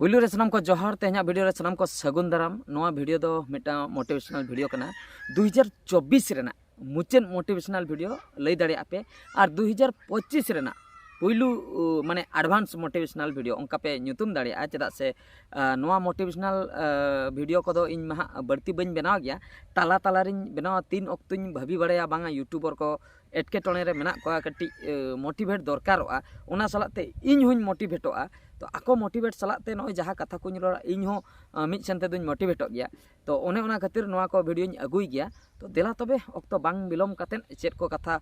पुलू रे सनाम को जोहार तेहना वीडियो रे सनाम को सगुन दाराम नोआ वीडियो दो मिटा मोटिवेशनल वीडियो कना 2024 रेना मुचेन मोटिवेशनल वीडियो लई दाड़े आपे और 2025 रेना पुलू माने एडवांस मोटिवेशनल वीडियो उनका पे ᱧᱩᱛᱩᱢ दाड़े चेदा से नोआ मोटिवेशनल वीडियो को दो इन महा बढ़ती बन बनाव गया ताला ताला रिन बनाव 3 अक्तुñ भाभी बड़ाया बांगा यूट्यूबर को एटकेटोने रे मेना को कटी मोटिवेट दरकारोआ ओना सलाते इन हुñ मोटिवेटोआ तो आको मोटिवेट सलाते नय जहाँ कथा को रड़ा इन हो मिद सेनते दुñ मोटिवेटो गया तो ओने ओना खातिर नोआ को वीडियो अगुई गया तो देला तबे अक्तो बांग बिलोम कातेन चेद को कथा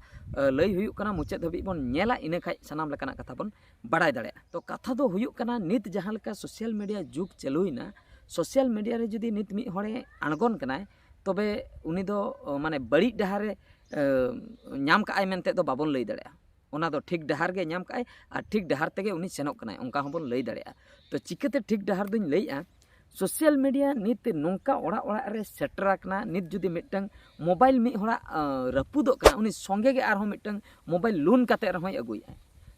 लई हुयुक कना मुचाद हबी बन नेला इने खाय सनाम लेकाना कथा बन बाड़ाय दाड़े तो कथा दो हुयुक कना नित जहाँ लेका सोशल मीडिया जुग चलुइना सोशल मीडिया रे जुदी नित मिद हड़े आणगोन कनाय तबे उनी दो माने बड़ी डहारे नाम काय मेनते दो बाबन लई दाड़े ओना दो ठीक डहार गे नाम काय और ठीक डहार तेगे उनी सेनोक कनाय उनका हबन लई दाड़े तो चिकते ठीक डहार दुñ लईआ सोशल मीडिया नित नोंका ओड़ा ओड़ा रे सेटर कना नित जुदी मिटंग मोबाइल मिद होड़ा रपुदो कना उनी संगे गे आर हो मिटंग मोबाइल लोन काते रहय अगुया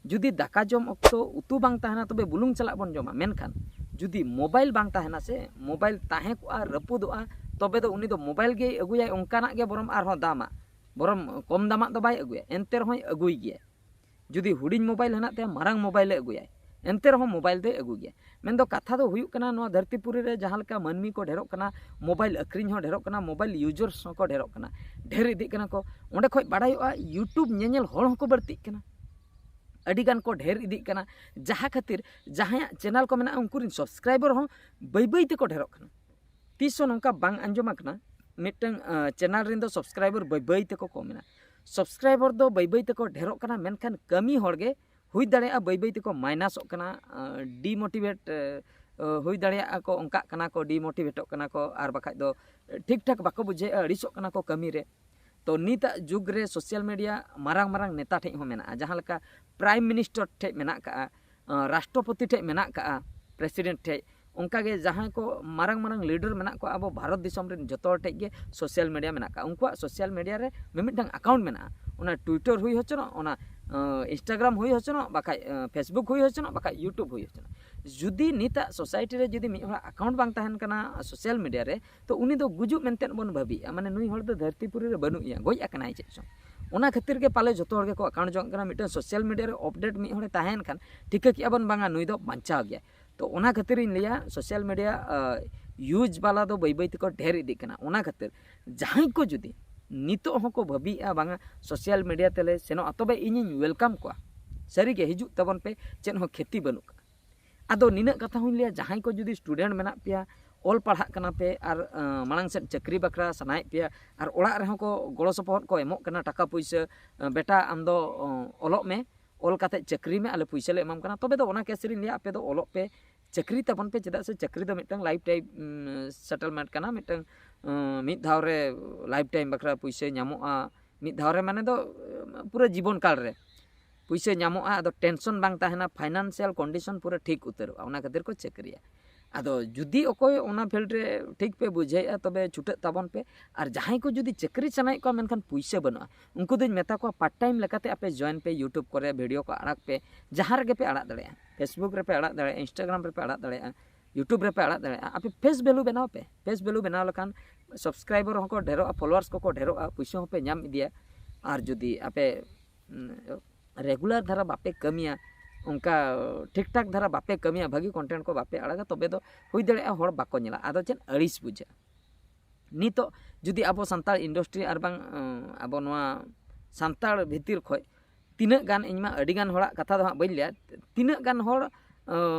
जुदी दाका जम अक्तो उतु बांग ताहना तबे बुलुंग चला बन जमा मेनखान जुदी मोबाइल बांग ताहना से मोबाइल ताहे को रपुदोआ तबे दो उनी दो mobile gay अगुया उनकाना gay Baram are हो दामा बरम कम दामा दो बाय अगुया एनते रहय अगुई गया जुदी हुडिंग मोबाइल हना ते मारांग मोबाइल अगुया एनते रहो मोबाइल दे अगु गया मेन दो कथा दो हुयुक कना नो धरतीपुरी रे जहाँ लेका मानमी को ढेरोक कना मोबाइल अक्रिंग हो ढेरोक कना मोबाइल यूजर्स को ढेरोक कना ढेर इदी कना को ओंडे खय बाडायोआ यूट्यूब नेनेल होड़ हको बर्ती कना अडी गान को ढेर इदी कना जहाँ खातिर जहाँ चैनल को मेना उनकुरिन सब्सक्राइबर हो बै बै ते को ढेरोक कना तीसो नोंका बांग अंजोमा कना मिटंग चैनल रिन दो सब्सक्राइबर बै बै ते को कमेना सब्सक्राइबर दो बै बै ते को ढेरोक कना मेनखान कमी होड़गे हुई दाड़े बै बै तेको माइनस डिमोटिवेट हुई दाड़े को अंका कना को डिमोटिवेट कना को और बखा दो ठीक ठाक बाको बुझे अड़ीसो कना को कमी रे तो नीता जुग रे सोशल मीडिया मारांग मारांग नेता ठे हो मेना जहाँ लेका प्राइम मिनिस्टर ठे मेना का राष्ट्रपति ठे मेना का प्रेसिडेंट ठे उनका गे जहाँ को मारांग मारांग लीडर मेना को अब भारत दिसम रे जतो ठे गे सोशल मीडिया मेना का उनको सोशल मीडिया रे मिमिदंग अकाउंट मेना उना ट्विटर हुई होचनो उना इंस्टाग्राम हुई होचनो बाका फेसबुक हुई होचनो बाका यूट्यूब हुई होचनो जुदी नीता सोसाइटी रे जुदी मिहड़ा अकाउंट बांग तहन कना सोशल मीडिया रे तो उनी दो गुजुब मेनतेन बन भाबी माने नुई हड़ दो धरतीपुरी रे बनुइया गोज अकनाय चेचो ओना खातिर के पाले जतो हड़ के को अकाउंट जोंग कना मिटन सोशल मीडिया रे अपडेट मि हड़े तहन खान ठिका कि अबन बांगा नुई दो बांचा गया तो ओना खातिर इन लिया सोशल मीडिया यूज वाला दो बै बै तको ढेर इदी कना ओना खातिर जहां को जुदी नितो हको भाबीआ बांगा सोशल मीडिया तेले सेनो तबे इᱧ वेलकम को सारी के हिजु तबन पे चेन हो खेती बनुक आदो निना कथा हुन लिया जहां को जुदी स्टूडेंट मेना पिया ऑल पढ़ा कना पे और मांग से चक्री बकरा सनाय पिया और ओड़ा रे को गड़ो सपोहट को एमोक कना टाका पैसा बेटा आम दो ओलोक में ऑल काते चक्री में आले पैसा ले एमाम कना तबे दो ओना केसरी लिया आपे दो ओलोक पे चक्री तबन पे चेदा से चक्री दो मिटंग लाइफ टाइम सेटलमेंट कना मिटंग मिद धाव रे लाइफ टाइम बकरा पैसा ᱧᱟᱢᱚᱜᱼᱟ मिद धाव रे माने दो पूरा जीवन काल रे पैसा ᱧᱟᱢᱚᱜᱼᱟ आदो टेंशन बांग ताहेना फाइनेंशियल कंडीशन पूरा ठीक उतरवा ओना खातिर को चक्रिया आदो जुदी ओकोय ओना फील्ड रे ठीक पे बुझाइया तबे छुटे ताबन पे और जहां को जुदी चक्री चनाय को मेनखान पैसा बनुआ उनको दिन मेता को पार्ट टाइम लेकाते आपे जॉइन पे यूट्यूब करे वीडियो को आड़क पे जहां रे पे आड़ा दड़े फेसबुक रे पे आड़ा दड़े इंस्टाग्राम रे पे आड़ा दड़े यूट्यूब रे पे आड़ा दड़े आपे फेस वैल्यू बनाओ पे फेस वैल्यू बनाओ लखान सब्सक्राइबर होको ढेरो फॉलोअर्स को ढेरो पैसा हो पे नाम इदिया और जुदी आपे रेगुलर धारा बापे कमिया उनका ठीक ठाक धारा बापे कमिया भागी कंटेंट को बापे आड़ागा तबे दो हुई दड़े हड़ बाको नेला आदो चेन अड़िस बुझा नितो जुदी आबो संताल इंडस्ट्री और बांग आबो नोआ संताल भितिर खय तिना गान इनमा अडी गान हड़ा कथा दो हां बइल लिया तिना गान हड़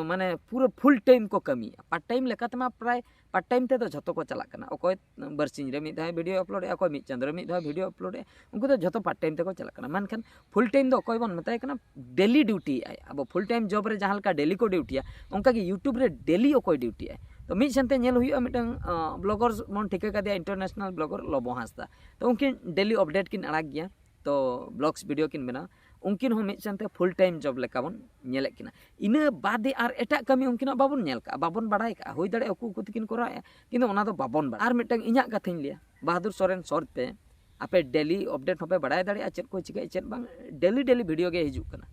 माने पूरा फुल टाइम को कमी पार्ट टाइम लेकातेमा प्राय पार्ट टाइम ते दो झतो को चला कना ओकोय बरसिंग रे मिद वीडियो अपलोड ए ओकोय मिद चंद्र मिद वीडियो अपलोड ए उनको तो झतो पार्ट टाइम ते को चला कना मानखान फुल टाइम दो ओकोय बन मताय कना डेली ड्यूटी आय अब फुल टाइम जॉब रे जहां का डेली को ड्यूटी उनका कि यूट्यूब रे डेली ओकोय ड्यूटी आय तो मिद सेनते नेल हुई मिटंग ब्लॉगर्स मन ठिका का दिया इंटरनेशनल ब्लॉगर लोबो हांसदा तो उनकिन डेली अपडेट किन अड़ाग गया तो ब्लॉग्स वीडियो किन बना उनकिन हो मिद सेनते फुल टाइम जॉब लेका बन नेले किना इना बादे आर एटा कमी उनकिन बाबन नेल का बाबन बड़ाय का होई दड़े अकु को तिकिन कोरा किंतु ओना दो बाबन आर मिटंग इᱧᱟ कथाñ लिया बहादुर सोरेन शॉर्ट पे आपे डेली अपडेट होपे बड़ाय दड़े चेद को चिका चेद बांग डेली डेली वीडियो गे हिजुक कना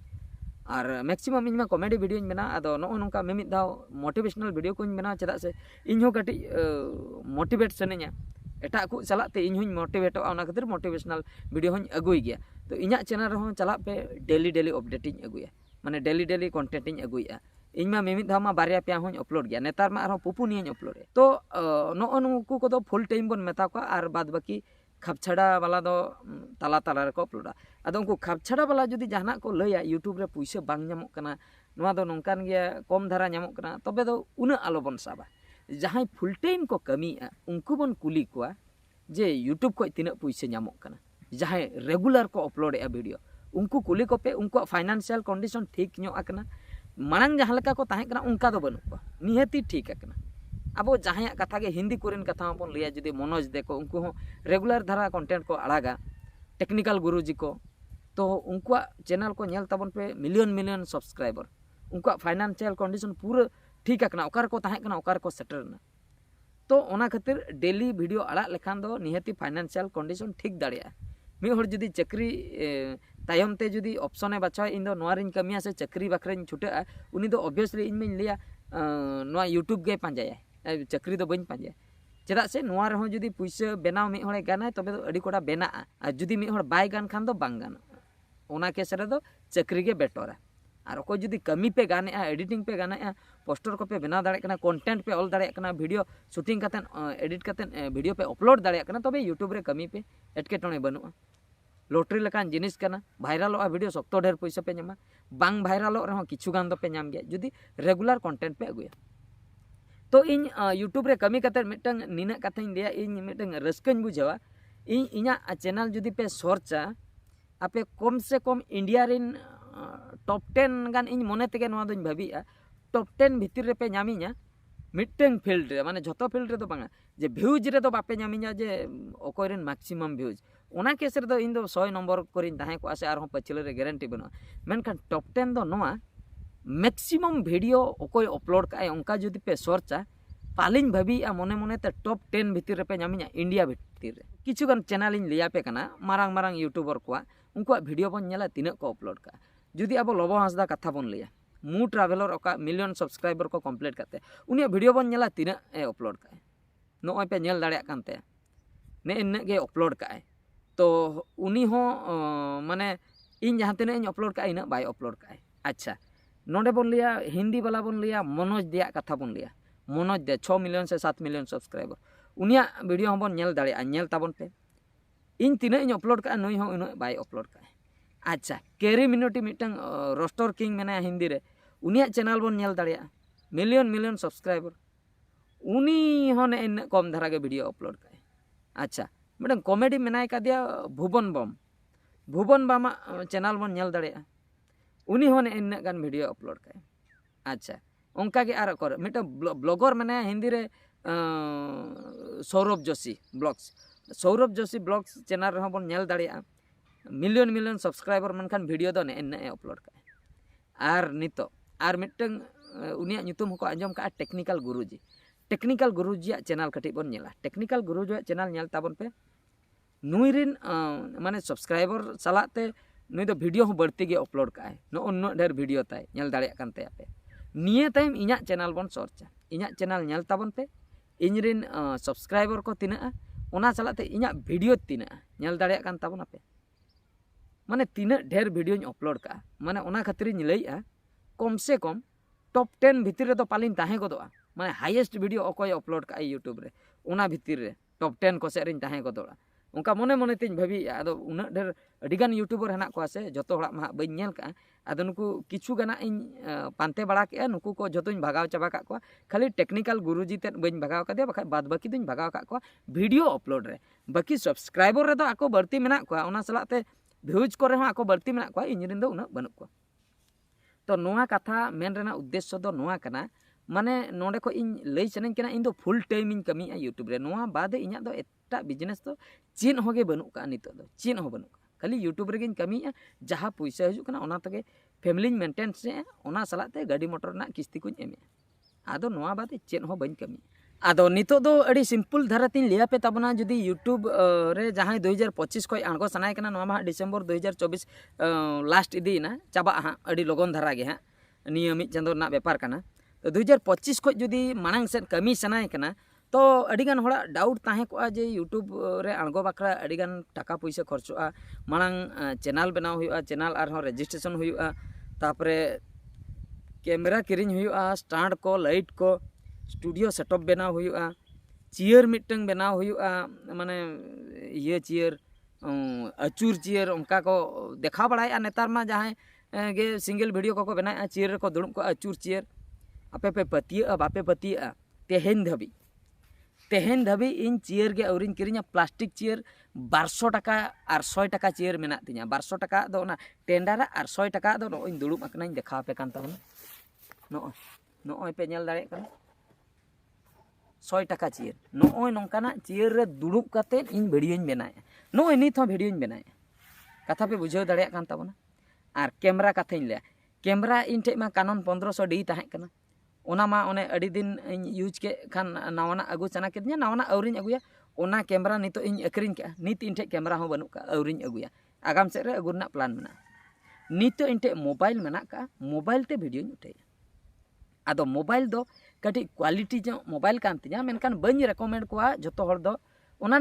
और मैक्सिमम इन कॉमेडी वीडियो बना आदो नो नोंका मिमिद दाव मोटिवेशनल वीडियो को बना चेदा से इन कटी मोटिवेट सनेኛ एटा को चलाते इन मोटिवेट खातिर मोटिवेशनल वीडियो हूँ अगुई गया तो इना चैनल रहा चला पे डेली डेली अपडेट अगुया माने डेली डेली कंटेंट अगुया इन मिमिद धाव बारिया पे हूँ अपलोड गया नेतार मा पुपुनिया अपलोड तो नो नुकु को फुल टाइम बन मेता को और बाद बाकी खापछाड़ा वाला दो तला तला रे को अपलोडा आदो उनको खापछाड़ा वाला जुदी जहाना को लैया यूट्यूब रे पैसा बांग ᱧᱟᱢᱚᱜ कना नोआ दो नोंकान गया कम धारा ᱧᱟᱢᱚᱜ कना तबे दो उना आलो बन साबा जहां फुल टाइम को कमीया उनको बन कुली कोआ जे यूट्यूब को तिना पैसा ᱧᱟᱢᱚᱜ कना जहां रेगुलर को अपलोड ए वीडियो उनको कुली को पे उनको फाइनेंशियल कंडीशन ठीक ᱧᱚᱜ आकना मांग जहां लेका को ताहे कना उनका दो बनु को निहती ठीक आकना अब जहाँ कथा के हिंदी कोरिन कथा बन लिया जुदी मनोज देखो उनको रेगुलर धारा कंटेंट को आड़ागा टेक्निकल गुरुजी को तो उनको चैनल को नेल तबन पे मिलियन मिलियन सब्सक्राइबर उनको फाइनेंशियल कंडीशन पूरा ठीक आकना ओकार को ताहे कना ओकार को सेटरना तो ओना खातिर डेली वीडियो आड़ा लेखान दो निहती फाइनेंशियल कंडीशन ठीक दाड़िया मी हर जुदी चक्री तायम ते जुदी ऑप्शन बाछा इन दो नोआरिन कमिया से चक्री बाखरेन छुटा उनी दो ऑब्वियसली इन में लिया नोआ यूट्यूब गे पांजाया चक्री दो बन पांजे चेदा से नोआ रहो जुदी पैसा बेनाव मिद हड़े गाना तबे तो अड़ी कोड़ा बेना और जुदी मिद हड़ बाय गान खान दो बांग गाना ओना केस रे दो चक्री गे बेटोरा और को जुदी कमी पे गाने एडिटिंग पे गाने पोस्टर को पे बनाव दाड़े कना कंटेंट पे ऑल दाड़े कना वीडियो शूटिंग कतन एडिट कतन वीडियो पे अपलोड दाड़े कना तबे यूट्यूब रे कमी पे एटकेटोने बनुआ लॉटरी लेकान जिनिस कना भाइरालोआ वीडियो सख्तो ढेर पैसा पे ᱧᱟᱢᱟ बांग भाइरालो रहो किछु गान दो पे ᱧᱟᱢ गया जुदी रेगुलर कंटेंट पे अगुया तो इन यूट्यूब रे कमी कतर मिटंग निना कथाኝ लिया इन मिटंग रस्कन बुझावा इन इना चैनल जुदी पे सर्चा आपे कम से कम इंडिया रिन टॉप 10 गान इन मने तेगे नोआ दोኝ भाबिया टॉप 10 भितर रे पे ᱧᱟᱢᱤᱧᱟ मिटंग फील्ड रे माने झतो फील्ड रे दो बांगा जे व्यूज रे दो बापे ᱧᱟᱢᱤᱧᱟ जे ओकोय रिन मैक्सिमम व्यूज ओना केस रे दो इन दो 100 नंबर कोरिन ताहे को आसे आरो पछले रे गारंटी बनो मेनखान टॉप 10 दो नोआ मैक्सिमम वीडियो ओकोय अपलोड का उनका जुदी पे सर्चा पालिन भाभी मने मने ते टॉप 10 भितर रे पे ᱧᱟᱢᱤᱧᱟ इंडिया भितर रे किछु गान चैनल इन लिया पे कना मारांग मारांग यूट्यूबर को उनको वीडियो बन नेला तिना को अपलोड का जुदी अब लबो हांसदा कथा बन लिया मु ट्रैवलर ओका मिलियन सब्सक्राइबर को कंप्लीट करते उनी वीडियो बन नेला तिना ए अपलोड का नोय पे नेल दाड़िया कानते ने इन गे अपलोड का तो उनी हो माने इन जहां तिना इन अपलोड का इन बाय अपलोड का अच्छा नोडे बन लिया हिंदी वाला बन लिया मनोज दिया कथा बन लिया मनोज दे 6 मिलियन से 7 मिलियन सब्सक्राइबर उनिया वीडियो हम बन नेल दाड़िया नेल ताबन पे इन तिना इन अपलोड का नई हो इन बाय अपलोड का अच्छा कैरी मिनोटी मिटंग रोस्टर किंग मेना हिंदी रे उनिया चैनल बन नेल दाड़िया मिलियन मिलियन सब्सक्राइबर उनी होने इन कम धारा के वीडियो अपलोड का अच्छा मिटंग कॉमेडी मेनाय का दिया भुवन बम चैनल बन नेल दाड़िया उनी होने इन गान वीडियो अपलोड का अच्छा उनका के आर कर मिट ब्लॉगर मैंने हिंदी रे सौरभ जोशी ब्लॉग्स चैनल रे बन नेल दाड़िया मिलियन मिलियन सब्सक्राइबर मनखान वीडियो दो ने अपलोड का आर नितो आर मिटंग उनिया ᱧᱩᱛᱩᱢ हको आंजम का टेक्निकल गुरुजी चैनल कटी बन नेला टेक्निकल गुरुजी चैनल नेल ताबन पे नुई रिन माने सब्सक्राइबर सालाते नुई दो वीडियो हो बढ़ती गे अपलोड का नो ढेर वीडियो ताय नेल दाड़िया कानते आपे निये टाइम इना चैनल बन सर्चा इना चैनल नेल ताबन पे इन रिन सब्सक्राइबर को तिना ओना चलाते इना वीडियो तिना नेल दाड़िया कान ताबन आपे माने तिना ढेर वीडियो अपलोड का माने ओना खातिर लैया कम से कम टॉप 10 भितर रे तो पालिन ताहे गदोआ माने हाईएस्ट वीडियो अकोय अपलोड का यूट्यूब रे ओना भितर रे टॉप 10 को सेरिन ताहे गदोआ उनका मने मने तिन भाभी आदो उना ढेर अडिगान यूट्यूबर हेना को से जतो हड़ा मा बई नेल का आदो नुकु किछु गाना इन पांते बड़ा के नुकु को जतोኝ भागाव चाबा का को खाली टेक्निकल गुरुजी ते बई भागाव का दे बखा बाद बाकी दुኝ भागाव का को वीडियो अपलोड रे बाकी सब्सक्राइबर रे दो आको बढ़ती मेना को ओना सलाते व्यूज करे हो आको बढ़ती मेना को इनरिन दो उना बनु को तो नोआ कथा मेन रेना उद्देश्य दो नोआ कना माने नोडे को इन लई सनें कना इन दो फुल टाइम इन कमी यूट्यूब रे नोआ बाद इना दो एटा बिजनेस दो चीन होगे बनु का नितो दो चीन हो बनु खाली यूट्यूब रे गिन कमी जहां पैसा हजू कना ओना तगे फैमिली मेंटेनेंस से ओना सलाते गाड़ी मोटर ना किस्ती को एमे आदो नोआ बाद चेन हो बन कमी आदो नितो दो अड़ी सिंपल धारा तीन लिया पे तबना जुदी यूट्यूब रे जहां 2025 खय आंगो सनाय कना नोमा डिसेंबर 2024 लास्ट इदी ना चाबा हां अड़ी लोगन धारा गे हां निया मिद चंदो ना व्यापार कना तो 2025 खय जुदी मांग से कमी सनाय कना तो अड़ीगान होड़ा डाउट ताहे को जे यूट्यूब रे आंगो बाखरा अड़ीगान टाका पैसा खर्चोआ मांग चैनल बनाव हुआ चैनल आर रजिस्ट्रेशन हुआ तापरे कैमरा किरिंग हुआ स्टैंड को लाइट को स्टूडियो सेटअप बनाव हुआ चेयर मिटंग बनाव हुआ माने ये चेयर अचूर चेयर उनका को देखा बड़ाया नेतार मा जहां गे सिंगल वीडियो को बनाया चेयर को दुड़ुब को अचूर चेयर आपे पे पतिया बापे पतिया तेहेन धबी इन चेयर गे औरिन किरिंया प्लास्टिक चेयर 1200 टाका और 100 टाका चेयर मेना तिया 1200 टाका दो ना टेंडर और 100 टाका दो नो इन दुड़ुब अकना देखा पे कान ताबना नो पे नेल दाड़े कना 100 टाका चेयर नो नौकाना चेयर रे दुड़ुब काते इन वीडियो बनाया नो नित हो वीडियो बनाया कथा पे बुझाव दाड़े कान ताबना और कैमरा कथा ले कैमरा इन ठे मा कानन 1500 डी ताहे कना ओना मा ओने अड़ी दिन इन यूज के खान नावाना अगु चना किदnya नावाना औरिन अगुया ओना कैमरा नितो इन अक्रिन के नित इन ठे कैमरा हो बनु का औरिन अगुया आगाम से रे अगुरना प्लान मेना नितो इन ठे मोबाइल मेना का मोबाइल ते वीडियो उठे आदो मोबाइल दो कटी क्वालिटी जो मोबाइल कान तिया मेनकान बनी रेकमेंड कोआ जतो हर दो ओना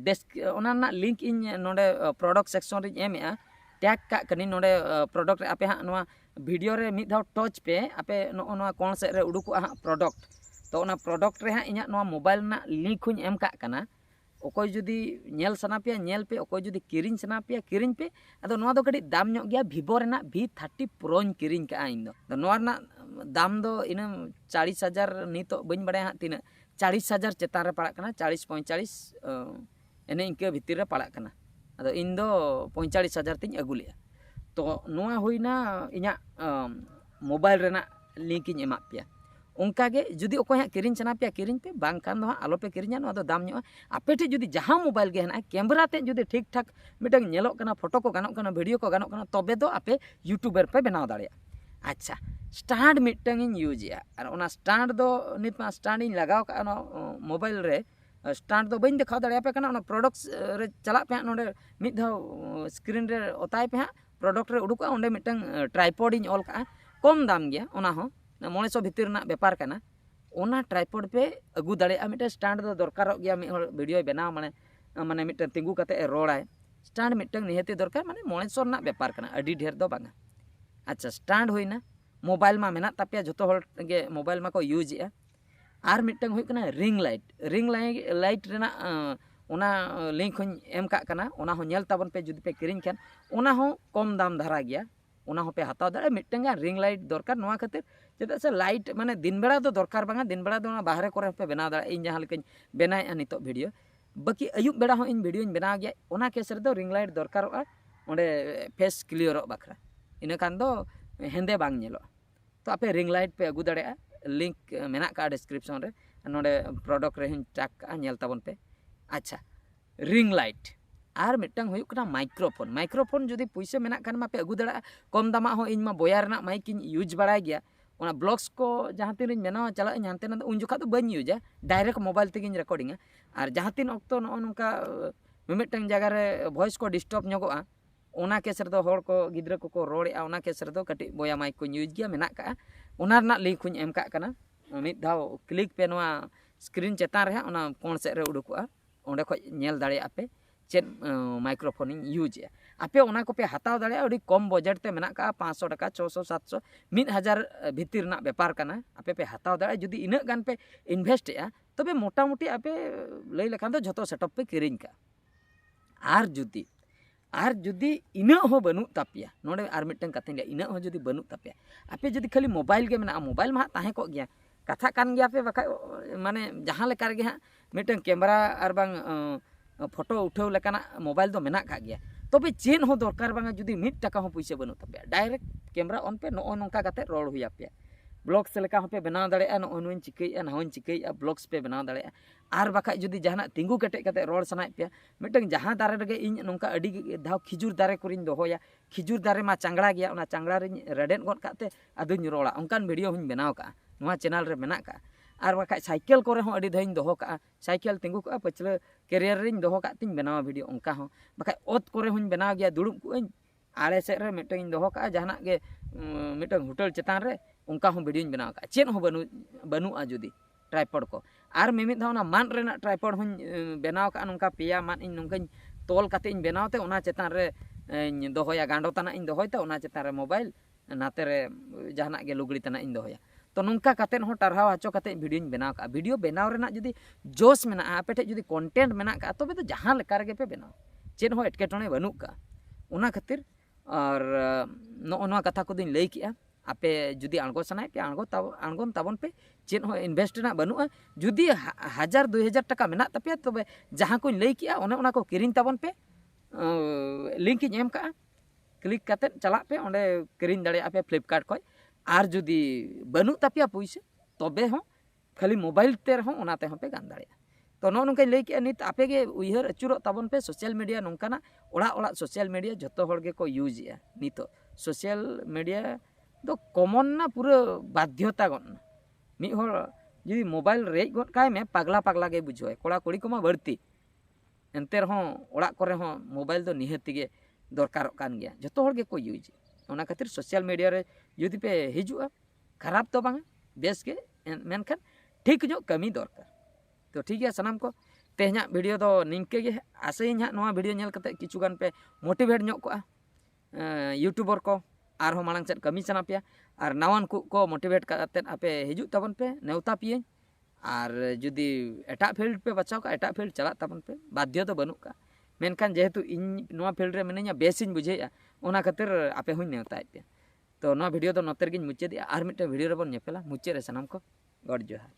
डेस्क ओना लिंक इन नोडे प्रोडक्ट सेक्शन रे एमया टैग का कनी नोडे प्रोडक्ट आपे हा नोआ वीडियो रे मिद धाव टच पे आपे नोआ कोन से रे उडुको हा प्रोडक्ट तो ओना प्रोडक्ट रे हा इना नोआ मोबाइल ना लिंक हुन एम का कना ओकोय जुदी नेल सना पे नेल पे ओकोय जुदी किरिन सना पे किरिन पे अदो नोआ दो कडी दाम ᱧᱚᱜ गया Vivo Raina V30 pro in Kiren का इन दो नोआ ना दाम दो इन 40000 नितो बइन बड़े हा तिना 40000 चेतान रे पड़ा कना 40 45 एने इनके भीतर रे पड़ा कना अदो इन दो 45000 तिन अगु लिया तो नोआ हुइना इना मोबाइल रेना लिंक इन एमा पे उनका गे जुदी ओकोय हा किरिन चना पे किरिन पे बांग कान दो हा आलो पे किरिन नो दो दाम ᱧᱚᱜ आपे ठे जुदी जहां मोबाइल गे हना कैमरा ते जुदी ठीक ठाक मिटंग नेलो कना फोटो को गानो कना वीडियो को गानो कना तबे दो आपे यूट्यूबर पे बनाव दाड़िया अच्छा स्टैंड मिटंग इन यूज या और ओना स्टैंड दो नित मा स्टैंड इन लगाव का नो मोबाइल रे स्टैंड दो बइन देखा दाड़िया पे कना ओना प्रोडक्ट्स रे चला पे नोडे मिद धाव स्क्रीन रे ओताय पे हा प्रोडक्ट रे उडुका ओंडे मिटंग ट्राइपॉड इन ऑल का कम दाम गया ओना हो 900 भीतर ना व्यापार करना ओना ट्राइपॉड पे अगु दाड़े मिटे स्टैंड दो दरकार गया मिट वीडियो बनाव माने माने मिटे तिंगु कते रोड़ाय स्टैंड मिटंग निहते दरकार माने 900 ना व्यापार करना अडी ढेर दो बांगा अच्छा स्टैंड होइना मोबाइल मा मेना तापिया जतो हर गे मोबाइल मा को यूज या आर मिटंग होय कना रिंग लाइट रेना ओना लिंक हों एम का कना ओना हो नेल ताबन पे जुदी पे किरिन खान ओना हो कम दाम धारा गया ओना हो पे हताव दाड़े मिटंगा रिंग लाइट दरकार नोआ खातिर चेदा से लाइट माने दिन बेड़ा दो दरकार बांगा दिन बेड़ा दो बाहरे करे पे बनाव दाड़े इन जहां लेकिन बनाया नितो वीडियो बाकी अयुब बेड़ा हो इन वीडियो इन बनाव गया ओना केस रे दो रिंग लाइट दरकारोआ ओंडे फेस क्लियर बाखरा इना कान दो हेंदे बांग नेलो तो आपे रिंग लाइट पे अगु दाड़े लिंक मेना का डिस्क्रिप्शन रे नोडे प्रोडक्ट रे हिन टैग का नेल ताबन पे अच्छा रिंग लाइट आर मिटंग हुयुक कना माइक्रोफोन जुदी पैसा मेना खान मा पे अगु दाड़ा कम दामा हो इन मा बोया रेना माइक इन यूज बड़ाय गया ओना ब्लॉग्स को जहां तीन इन मेना चला इन हानते ना उन जोखा तो बन यूजा डायरेक्ट मोबाइल तेगिन रिकॉर्डिंग और जहां तीन ऑक्तो नो नोका मिमिटंग जगह रे वॉइस को डिस्टर्ब ᱧᱚᱜᱚᱜᱼᱟ ओना केस रे दो हर को गिद्रा को रोड़ेआ ओना केस रे दो कटी बोया माइक को यूज गया मेना का ओना रना लिंक हुñ एम का कना मिद धाव क्लिक पे नोआ स्क्रीन चेतान रे ओना कोन से रे उडुकोआ ओंडे खoj नेल दाड़े आपे चेन माइक्रोफोन यूज आपे ओना को पे हताव दाड़े अड़ी कम बजट ते मेना का 500 टाका 600 700 1000 भीतर ना व्यापार कना आपे पे हताव दाड़े जुदी इना गान पे इन्वेस्ट या तबे मोटा मोटी आपे लई लेखान तो जतो सेटअप पे किरिन का आर जुदी इना हो बनु तापिया नोडे आर मिटन कथे ले इना हो जुदी बनु तापिया आपे जुदी खाली मोबाइल के मेना मोबाइल मा ताहे को गया कथा कान गया पे बखा माने जहां लेकार गे हा मिटन कैमरा आर बांग फोटो उठाव लेकाना मोबाइल दो मेना का गया तबे चेन हो दरकार बांगा जुदी 1 टाका हो पैसा बनु तापिया डायरेक्ट कैमरा ऑन पे नो नोंका कते रोड हुया पे ब्लॉग्स लेका हो पे बनाव दाड़े नो अनुन चिकैया नहुन चिकैया ब्लॉग्स पे बनाव दाड़े आर बखा जुदी जहाना तिंगु कटे कते रोड सनाय पे मिटन जहां दारे रगे इन नोंका अडी धाव खिजुर दारे कुरिन दोहोया खिजुर दारे मा चांगड़ा गया ओना चांगड़ा रे रेडेन गड काते अदुन रोड़ा ओंकान वीडियो हुन बनाव का नोआ चैनल रे मेना का और बाखा साइकेल को अड़ी धाइन दोहो का साइकेल तिंगु का पछले कैरियर रिंग दोहो का तिन बनावा वीडियो ओंका हो बाखा ओत को हुन बनाव गया दुड़ुब को आड़े सेट रे मिटन दोहो का जहाना गे मिटन होटल चेतान रे ओंका हो वीडियो बनाव का चेन हो बनुआ जुदी ट्राइपॉड को और मिमिद धाव ना मान रेना ट्राइपॉड हुन बनाव का नोंका पेया मान इन नोंका तोल काते इन बनावते ओना चेतान रे दोहोया गांडो तना इन दोहोयते ओना चेतान रे मोबाइल नाते रे जहाना गे लुगड़ी तना इन दोहोया तो नोंका काते हो टारहाव हाचो काते वीडियो बनाव का वीडियो बनाव रेना जुदी जोश मेना आपे ठे जुदी कंटेंट मेना का तबे तो जहां लेका रे पे बनाव चेन हो एटकेटणे बनु का ओना खातिर और नोआ कथा को दिन लई किया आपे जुदी आंगो सनाय पे आंगोन ताबन पे चेन हो इन्वेस्ट ना बनुआ जुदी 1000-2000 टाका मेना तपे तबे जहां को लई किया ओने ओना को किरिन ताबन पे लिंक इन एम का क्लिक काते चला पे ओंडे किरिन दाड़े आपे फ्लिपकार्ट खय और जुदी बनु तपिया पैसे तबे हो खाली मोबाइल ते रहो ओनाते हो पे गान दाड़े तो नोंका लई किया नित आपे गे उइहर अचुरो ताबन पे सोशल मीडिया नोंकाना ओड़ा ओड़ा सोशल मीडिया जतो हर गे को यूज या नितो सोशल मीडिया तो कॉमन ना पूरा बाध्यता गन मी हर जुदी मोबाइल रेज गन काय में पागला पागला गे बुझोय कोड़ा कोड़ी को मा बढ़ती एनते रहो ओड़ा करे हो मोबाइल तो निहति गे दरकार कान गया जतो हर गे को यूज ओना खातिर सोशल मीडिया रे जुदी पे हिजुआ खराब तो बांग बेस के मेनखान ठीक जो कमी दरकार तो ठीक है सनाम को तेहना वीडियो दो निंके गे आसे हाँ नोआ वीडियो नेल कते किछु गान पे मोटिवेट ᱧᱚᱜ कोआ यूट्यूबर को आर हो मांग सेट कमी सना पे और नवान को मोटिवेट करते आपे हिजु तबन पे नेवता पिए और जुदी एटा फील्ड पे बचाव का एटा फील्ड चला तबन पे बाध्य तो बनू का मेनखान जेहेतु इन नोआ फील्ड रे मिनिया बेसिन बुझेया ओना खातिर आपे हुई नेवता पे तो नोआ वीडियो दो नोतेर गिन मुचे दिया और मिटे वीडियो रे बन नेपेला मुचे रे सनाम को गॉड जोहार।